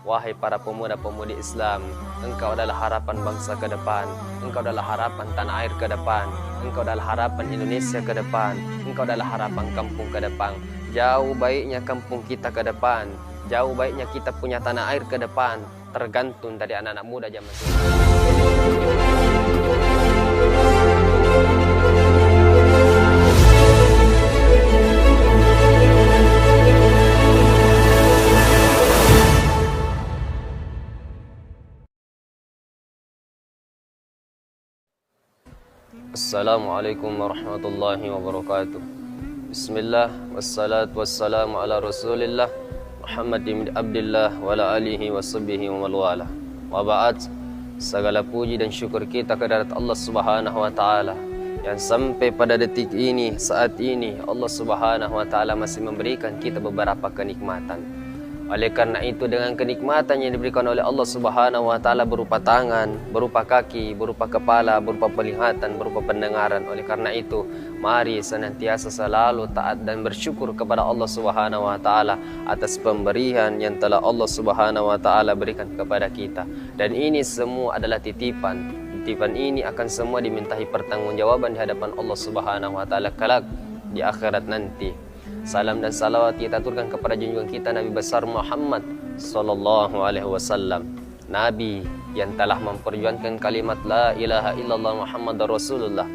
Wahai para pemuda-pemudi Islam, engkau adalah harapan bangsa ke depan, engkau adalah harapan tanah air ke depan, engkau adalah harapan Indonesia ke depan, engkau adalah harapan kampung ke depan. Jauh baiknya kampung kita ke depan, jauh baiknya kita punya tanah air ke depan, tergantung dari anak-anak muda zaman sekarang. Assalamualaikum warahmatullahi wabarakatuh. Bismillah, wassalatu wassalamu ala rasulillah Muhammad ibn Abdullah wa ala alihi wa sahbihi wa malwala. Wa ba'd, segala puji dan syukur kita kehadirat Allah subhanahu wa ta'ala yang sampai pada detik ini, saat ini Allah subhanahu wa ta'ala masih memberikan kita beberapa kenikmatan. Oleh karena itu, dengan kenikmatan yang diberikan oleh Allah subhanahu wa ta'ala berupa tangan, berupa kaki, berupa kepala, berupa penglihatan, berupa pendengaran. Oleh karena itu, mari senantiasa selalu taat dan bersyukur kepada Allah subhanahu wa ta'ala atas pemberian yang telah Allah subhanahu wa ta'ala berikan kepada kita. Dan ini semua adalah titipan. Titipan ini akan semua dimintai pertanggungjawaban di hadapan Allah subhanahu wa ta'ala kelak di akhirat nanti. Salam dan salawat kita aturkan kepada junjungan kita Nabi besar Muhammad sallallahu alaihi wasallam, Nabi yang telah memperjuangkan kalimat la ilaha illallah Muhammadar Rasulullah,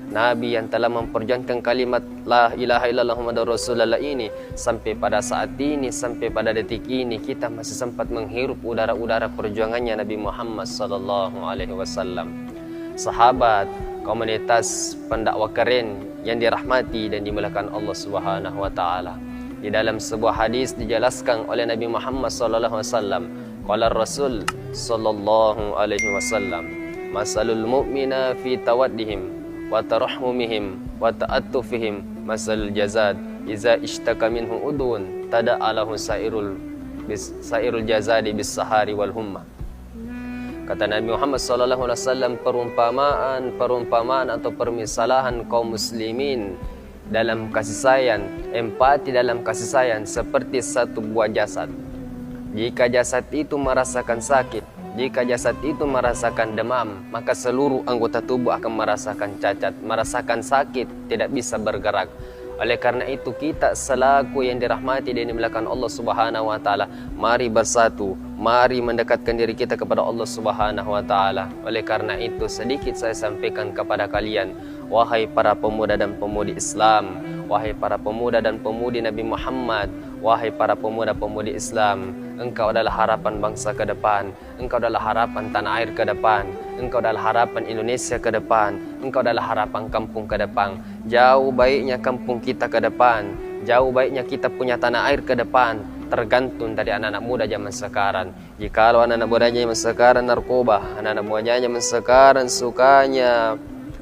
Nabi yang telah memperjuangkan kalimat la ilaha illallah Muhammadar Rasulullah ini sampai pada saat ini, sampai pada detik ini kita masih sempat menghirup udara-udara perjuangannya Nabi Muhammad sallallahu alaihi wasallam. Sahabat, komunitas pendakwah keren yang dirahmati dan dimuliakan Allah Subhanahu wa taala. Di dalam sebuah hadis dijelaskan oleh Nabi Muhammad sallallahu alaihi wasallam, qala Rasul sallallahu alaihi wasallam, masalul mu'mina fi tawaddihim wa tarahumihim wa ta'attufihim masalul jazad iza ishtaka minhu udun tada'alahu sairul jazadi bis sahari wal humma. Kata Nabi Muhammad SAW, perumpamaan atau permisalahan kaum muslimin dalam kasih sayang, empati dalam kasih sayang seperti satu buah jasad. Jika jasad itu merasakan sakit, jika jasad itu merasakan demam, maka seluruh anggota tubuh akan merasakan cacat, merasakan sakit, tidak bisa bergerak. Oleh karena itu, kita selaku yang dirahmati dan dimuliakan Allah Subhanahu wa taala, mari bersatu, mari mendekatkan diri kita kepada Allah Subhanahu wa taala. Oleh karena itu, sedikit saya sampaikan kepada kalian, wahai para pemuda dan pemudi Islam, wahai para pemuda dan pemudi Nabi Muhammad, wahai para pemuda-pemudi Islam, engkau adalah harapan bangsa ke depan, engkau adalah harapan tanah air ke depan, engkau adalah harapan Indonesia ke depan, engkau adalah harapan kampung ke depan. Jauh baiknya kampung kita ke depan, jauh baiknya kita punya tanah air ke depan, tergantung dari anak-anak muda zaman sekarang. Jikalau anak-anak muda zaman sekarang narkoba, anak-anak muda zaman sekarang sukanya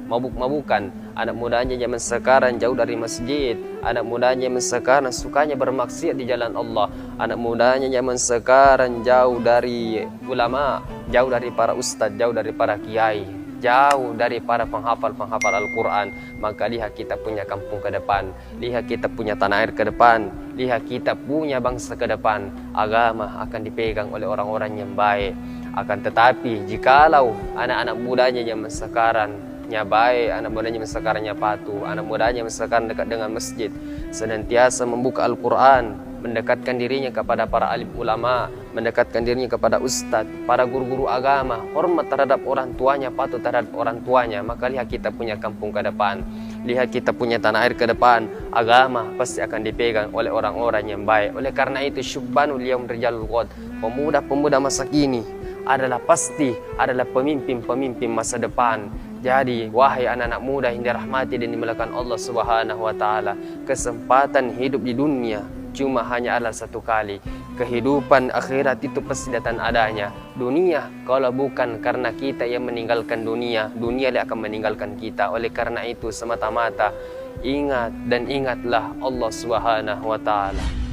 mabuk-mabukan, anak mudanya zaman sekarang jauh dari masjid, anak mudanya zaman sekarang sukanya bermaksiat di jalan Allah, anak mudanya zaman sekarang jauh dari ulama, jauh dari para ustadz, jauh dari para kiai, jauh dari para penghafal Al-Quran. Maka lihat kita punya kampung ke depan, lihat kita punya tanah air ke depan, lihat kita punya bangsa ke depan. Agama akan dipegang oleh orang-orang yang baik. Akan tetapi jikalau anak-anak mudanya zaman sekarang baik, anak mudanya sekarang patuh, anak mudanya sekarang dekat dengan masjid, senantiasa membuka Al-Quran, mendekatkan dirinya kepada para alim ulama, mendekatkan dirinya kepada ustadz, para guru-guru agama, hormat terhadap orang tuanya, patuh terhadap orang tuanya, maka lihat kita punya kampung ke depan, lihat kita punya tanah air ke depan. Agama pasti akan dipegang oleh orang-orang yang baik. Oleh karena itu, syubbanul yaum rijalul ghad, pemuda-pemuda masa kini adalah pemimpin-pemimpin masa depan. Jadi, wahai anak-anak muda yang dirahmati dan dimuliakan Allah Subhanahu wa taala, kesempatan hidup di dunia cuma hanya adalah satu kali. Kehidupan akhirat itu pasti datang adanya. Dunia kalau bukan karena kita yang meninggalkan dunia, dunia yang akan meninggalkan kita. Oleh karena itu, semata-mata ingat dan ingatlah Allah Subhanahu wa taala.